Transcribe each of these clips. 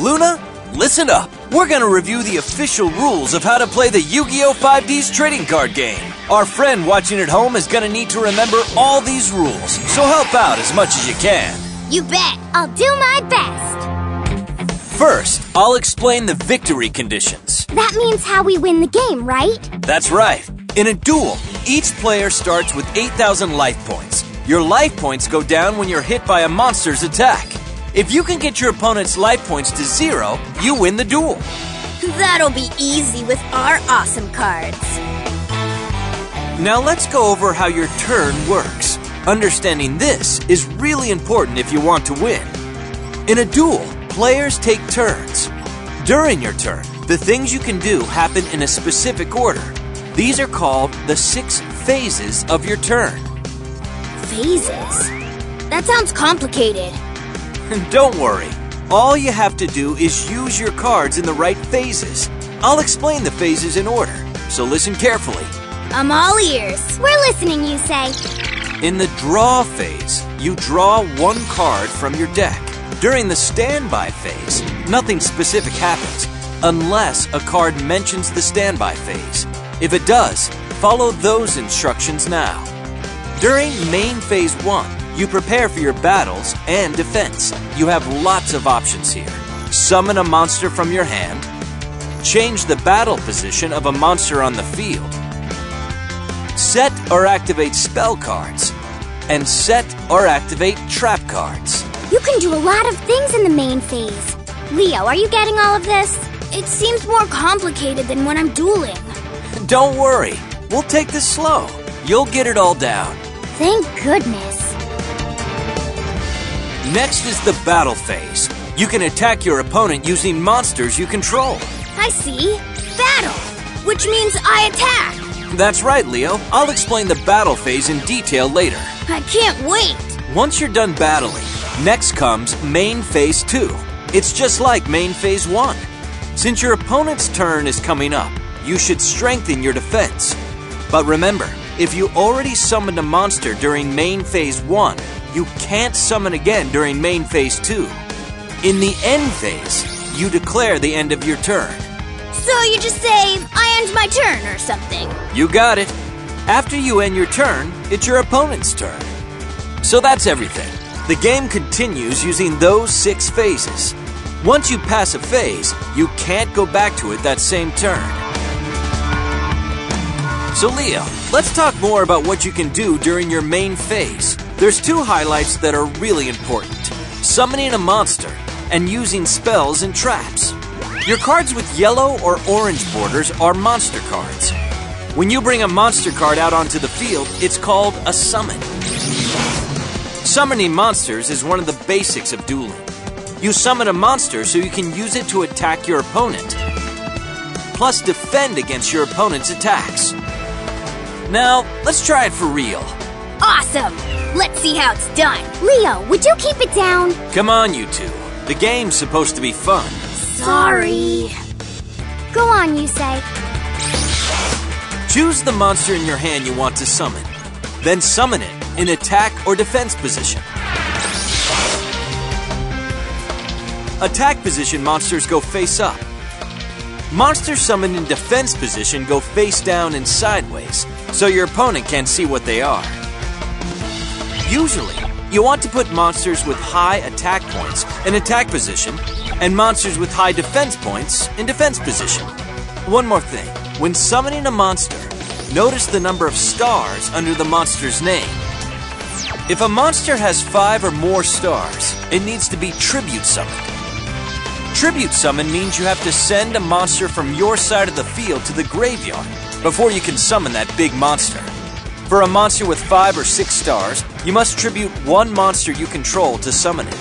Luna, listen up. We're gonna review the official rules of how to play the Yu-Gi-Oh! 5D's trading card game. Our friend watching at home is gonna need to remember all these rules, so help out as much as you can. You bet. I'll do my best. First, I'll explain the victory conditions. That means how we win the game, right? That's right. In a duel, each player starts with 8,000 life points. Your life points go down when you're hit by a monster's attack. If you can get your opponent's life points to 0, you win the duel. That'll be easy with our awesome cards. Now let's go over how your turn works. Understanding this is really important if you want to win. In a duel, players take turns. During your turn, the things you can do happen in a specific order. These are called the 6 phases of your turn. Phases? That sounds complicated. Don't worry. All you have to do is use your cards in the right phases. I'll explain the phases in order, so listen carefully. I'm all ears. We're listening, you say. In the draw phase, you draw 1 card from your deck. During the standby phase, nothing specific happens, unless a card mentions the standby phase. If it does, follow those instructions now. During main phase 1, you prepare for your battles and defense. You have lots of options here. Summon a monster from your hand, change the battle position of a monster on the field, set or activate spell cards, and set or activate trap cards. You can do a lot of things in the main phase. Leo, are you getting all of this? It seems more complicated than when I'm dueling. Don't worry, we'll take this slow. You'll get it all down. Thank goodness. Next is the battle phase. You can attack your opponent using monsters you control. I see. Battle, which means I attack. That's right, Leo. I'll explain the battle phase in detail later. I can't wait. Once you're done battling, next comes main phase 2. It's just like main phase 1. Since your opponent's turn is coming up, you should strengthen your defense. But remember, if you already summoned a monster during main phase 1, you can't summon again during main phase 2. In the end phase, you declare the end of your turn. So you just say, I end my turn or something. You got it. After you end your turn, it's your opponent's turn. So that's everything. The game continues using those 6 phases. Once you pass a phase, you can't go back to it that same turn. So Leo, let's talk more about what you can do during your main phase. There's 2 highlights that are really important. Summoning a monster and using spells and traps. Your cards with yellow or orange borders are monster cards. When you bring a monster card out onto the field, it's called a summon. Summoning monsters is one of the basics of dueling. You summon a monster so you can use it to attack your opponent, plus defend against your opponent's attacks. Now, let's try it for real. Awesome! Let's see how it's done. Leo, would you keep it down? Come on, you two. The game's supposed to be fun. Sorry. Go on, you say. Choose the monster in your hand you want to summon. Then summon it in attack or defense position. Attack position monsters go face up. Monsters summoned in defense position go face down and sideways, so your opponent can't see what they are. Usually, you want to put monsters with high attack points in attack position and monsters with high defense points in defense position. One more thing, when summoning a monster, notice the number of stars under the monster's name. If a monster has 5 or more stars, it needs to be tribute summoned. Tribute summon means you have to send a monster from your side of the field to the graveyard before you can summon that big monster. For a monster with 5 or 6 stars, you must tribute 1 monster you control to summon it.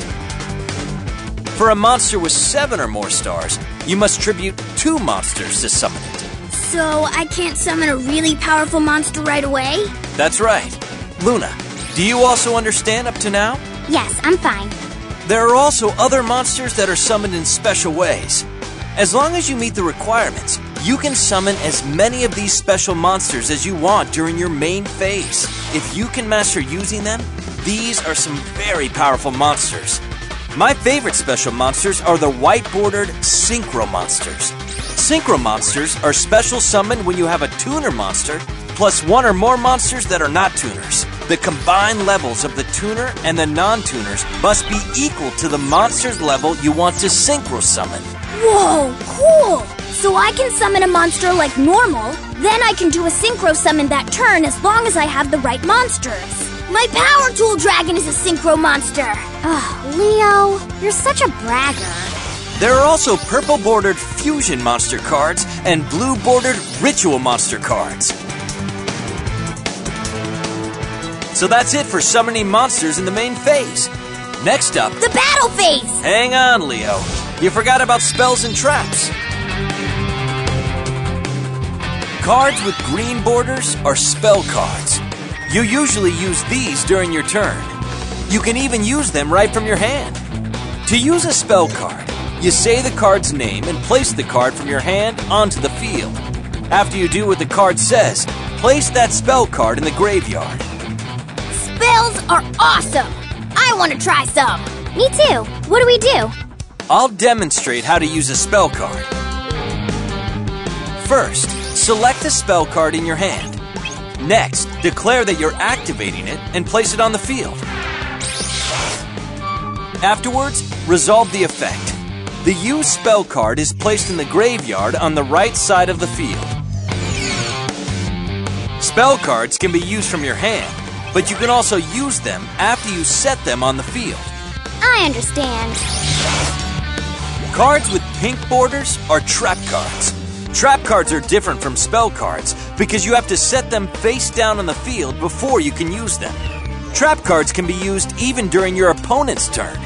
For a monster with 7 or more stars, you must tribute 2 monsters to summon it. So I can't summon a really powerful monster right away? That's right. Luna, do you also understand up to now? Yes, I'm fine. There are also other monsters that are summoned in special ways. As long as you meet the requirements, you can summon as many of these special monsters as you want during your main phase. If you can master using them, these are some very powerful monsters. My favorite special monsters are the white-bordered Synchro Monsters. Synchro Monsters are special summoned when you have a tuner monster plus one or more monsters that are not tuners. The combined levels of the tuner and the non-tuners must be equal to the monster's level you want to synchro summon. Whoa, cool! So I can summon a monster like normal, then I can do a synchro summon that turn as long as I have the right monsters. My Power Tool Dragon is a synchro monster! Ugh, Leo, you're such a bragger. There are also purple-bordered Fusion Monster cards and blue-bordered Ritual Monster cards. So that's it for summoning monsters in the main phase. Next up, the battle phase! Hang on, Leo. You forgot about spells and traps. Cards with green borders are spell cards. You usually use these during your turn. You can even use them right from your hand. To use a spell card, you say the card's name and place the card from your hand onto the field. After you do what the card says, place that spell card in the graveyard. Spells are awesome! I want to try some! Me too. What do we do? I'll demonstrate how to use a spell card. First, select a spell card in your hand. Next, declare that you're activating it and place it on the field. Afterwards, resolve the effect. The used spell card is placed in the graveyard on the right side of the field. Spell cards can be used from your hand, but you can also use them after you set them on the field. I understand. Cards with pink borders are trap cards. Trap cards are different from spell cards because you have to set them face down on the field before you can use them. Trap cards can be used even during your opponent's turn.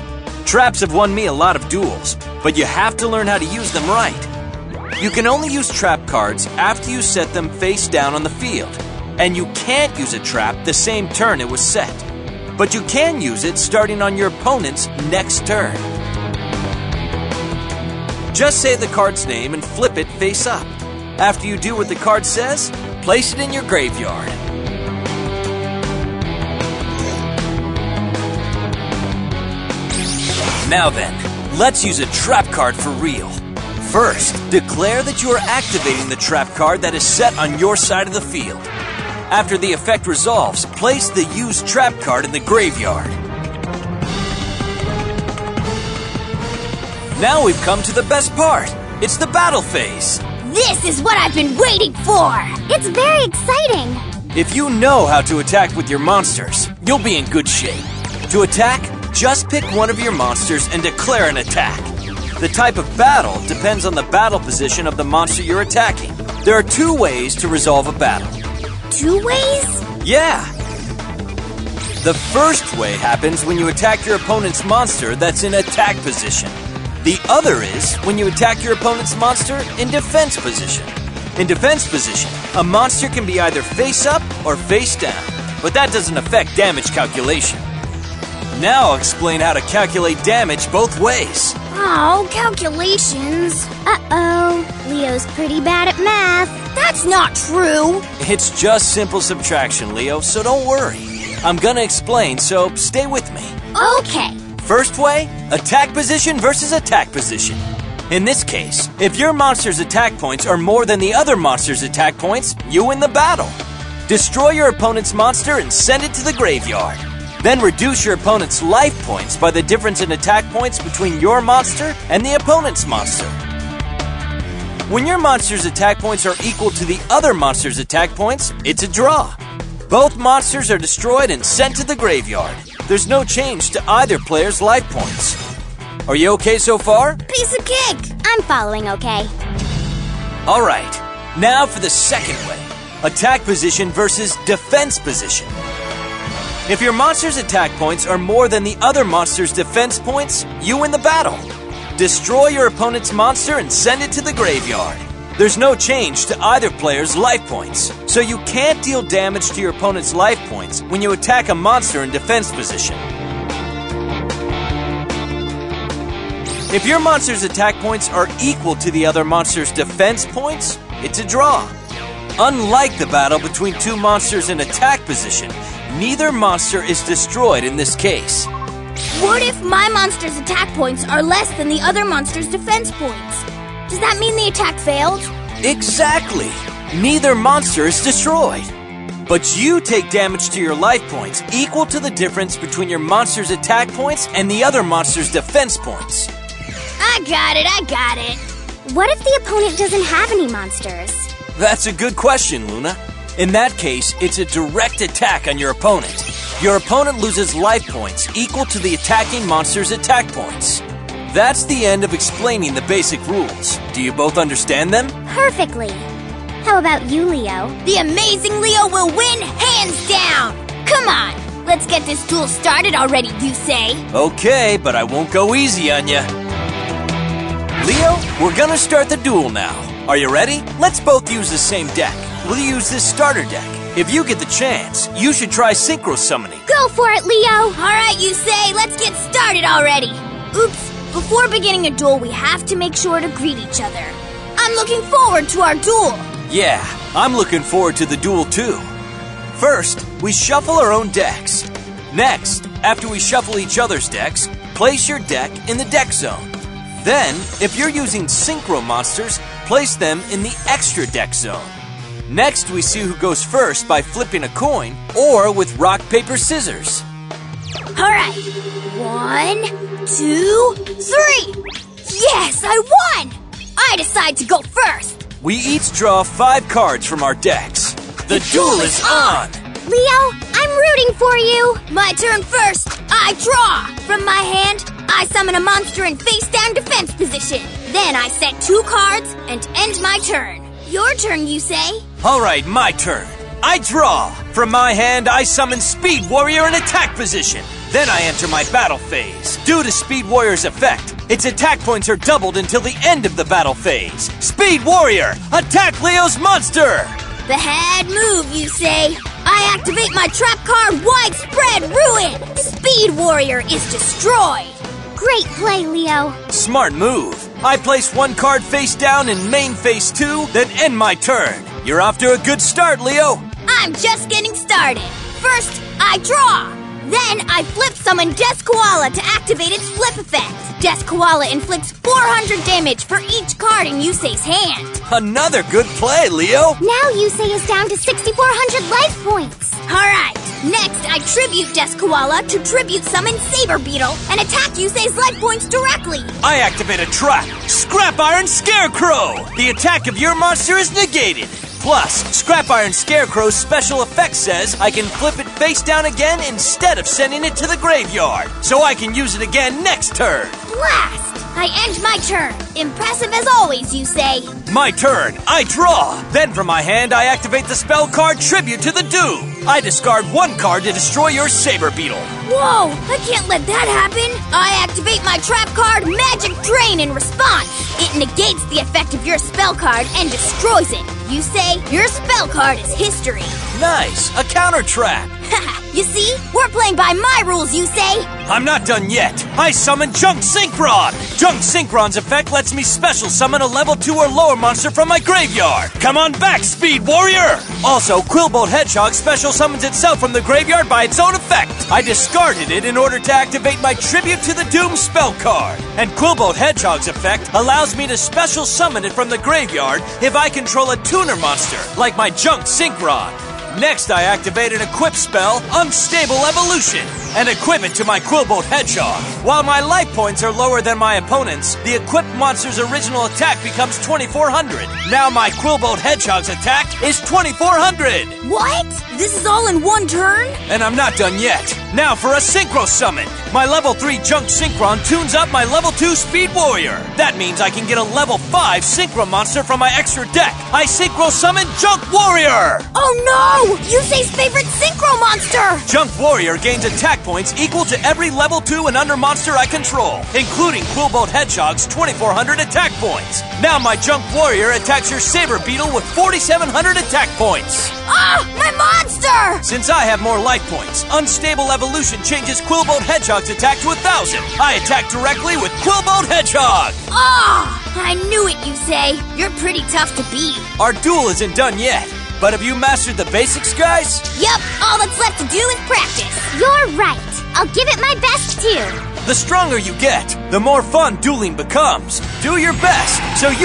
Traps have won me a lot of duels, but you have to learn how to use them right. You can only use trap cards after you set them face down on the field, and you can't use a trap the same turn it was set. But you can use it starting on your opponent's next turn. Just say the card's name and flip it face up. After you do what the card says, place it in your graveyard. Now then, let's use a trap card for real. First, declare that you are activating the trap card that is set on your side of the field. After the effect resolves, place the used trap card in the graveyard. Now we've come to the best part. It's the battle phase. This is what I've been waiting for! It's very exciting! If you know how to attack with your monsters, you'll be in good shape. To attack, just pick one of your monsters and declare an attack. The type of battle depends on the battle position of the monster you're attacking. There are two ways to resolve a battle. 2 ways? Yeah! The first way happens when you attack your opponent's monster that's in attack position. The other is when you attack your opponent's monster in defense position. In defense position, a monster can be either face up or face down, but that doesn't affect damage calculation. Now I'll explain how to calculate damage both ways. Oh, calculations. Uh-oh, Leo's pretty bad at math. That's not true. It's just simple subtraction, Leo, so don't worry. I'm gonna explain, so stay with me. Okay. First way, attack position versus attack position. In this case, if your monster's attack points are more than the other monster's attack points, you win the battle. Destroy your opponent's monster and send it to the graveyard. Then reduce your opponent's life points by the difference in attack points between your monster and the opponent's monster. When your monster's attack points are equal to the other monster's attack points, it's a draw. Both monsters are destroyed and sent to the graveyard. There's no change to either player's life points. Are you okay so far? Piece of cake! I'm following okay. Alright, now for the second way. Attack position versus defense position. If your monster's attack points are more than the other monster's defense points, you win the battle. Destroy your opponent's monster and send it to the graveyard. There's no change to either player's life points, so you can't deal damage to your opponent's life points when you attack a monster in defense position. If your monster's attack points are equal to the other monster's defense points, it's a draw. Unlike the battle between two monsters in attack position, neither monster is destroyed in this case. What if my monster's attack points are less than the other monster's defense points? Does that mean the attack failed? Exactly. Neither monster is destroyed. But you take damage to your life points equal to the difference between your monster's attack points and the other monster's defense points. I got it. What if the opponent doesn't have any monsters? That's a good question, Luna. In that case, it's a direct attack on your opponent. Your opponent loses life points equal to the attacking monster's attack points. That's the end of explaining the basic rules. Do you both understand them? Perfectly. How about you, Leo? The amazing Leo will win hands down! Come on, let's get this duel started already, you say? Okay, but I won't go easy on ya. Leo, we're gonna start the duel now. Are you ready? Let's both use the same deck. We'll use this starter deck. If you get the chance, you should try synchro summoning. Go for it, Leo! Alright, you say, let's get started already! Oops, before beginning a duel, we have to make sure to greet each other. I'm looking forward to our duel! Yeah, I'm looking forward to the duel too. First, we shuffle our own decks. Next, after we shuffle each other's decks, place your deck in the deck zone. Then, if you're using synchro monsters, place them in the extra deck zone. Next, we see who goes first by flipping a coin or with rock, paper, scissors. Alright, 1, 2, 3! Yes, I won! I decide to go first! We each draw 5 cards from our decks. The duel is on! Leo, I'm rooting for you! My turn first! I draw! From my hand, I summon a monster in face-down defense position. Then I set 2 cards and end my turn. Your turn, you say? Alright, my turn. I draw! From my hand, I summon Speed Warrior in attack position. Then I enter my battle phase. Due to Speed Warrior's effect, its attack points are doubled until the end of the battle phase. Speed Warrior, attack Leo's monster! Bad move, you say? I activate my trap card, Widespread Ruin! Speed Warrior is destroyed! Great play, Leo. Smart move. I place 1 card face down in main phase 2, then end my turn. You're off to a good start, Leo. I'm just getting started. First, I draw. Then I flip summon Death Koala to activate its flip effect. Death Koala inflicts 400 damage for each card in Yusei's hand. Another good play, Leo. Now Yusei is down to 6,400 life points. Alright, next I tribute Death Koala to tribute summon Saber Beetle and attack Yusei's life points directly. I activate a trap, Scrap Iron Scarecrow. The attack of your monster is negated. Plus, Scrap Iron Scarecrow's special effect says I can flip it face down again instead of sending it to the graveyard, so I can use it again next turn. Blast! I end my turn. Impressive as always, you say. My turn. I draw. Then from my hand, I activate the spell card Tribute to the Doom. I discard 1 card to destroy your Saber Beetle. Whoa! I can't let that happen. I activate my trap card Magic Drain in response. It negates the effect of your spell card and destroys it. You say your spell card is history. Nice. A counter trap. Haha, you see? We're playing by my rules, you say? I'm not done yet. I summon Junk Synchron. Junk Synchron's effect lets me special summon a level 2 or lower monster from my graveyard. Come on back, Speed Warrior. Also, Quillbolt Hedgehog special summons itself from the graveyard by its own effect. I discarded it in order to activate my Tribute to the Doom spell card. And Quillbolt Hedgehog's effect allows me to special summon it from the graveyard if I control a tuner monster, like my Junk Synchron. Next, I activate an equip spell, Unstable Evolution, and equip it to my Quillbolt Hedgehog. While my life points are lower than my opponent's, the equipped monster's original attack becomes 2,400. Now my Quillbolt Hedgehog's attack is 2,400! What? This is all in 1 turn? And I'm not done yet. Now for a Synchro Summon. My level 3 Junk Synchron tunes up my level 2 Speed Warrior. That means I can get a level 5 Synchro monster from my extra deck. I Synchro Summon Junk Warrior! Oh no! Yusei's favorite Synchro monster! Junk Warrior gains attack points equal to every level 2 and under monster I control, including Quillbolt Hedgehog's 2,400 attack points. Now my Junk Warrior attacks your Saber Beetle with 4,700 attack points. Ah! My monster! Since I have more life points, Unstable Evolution changes Quillbolt Hedgehog's attack to 1,000. I attack directly with Quillbolt Hedgehog! Ah! I knew it, you say. You're pretty tough to beat. Our duel isn't done yet. But have you mastered the basics, guys? Yup, all that's left to do is practice. You're right. I'll give it my best too. The stronger you get, the more fun dueling becomes. Do your best so you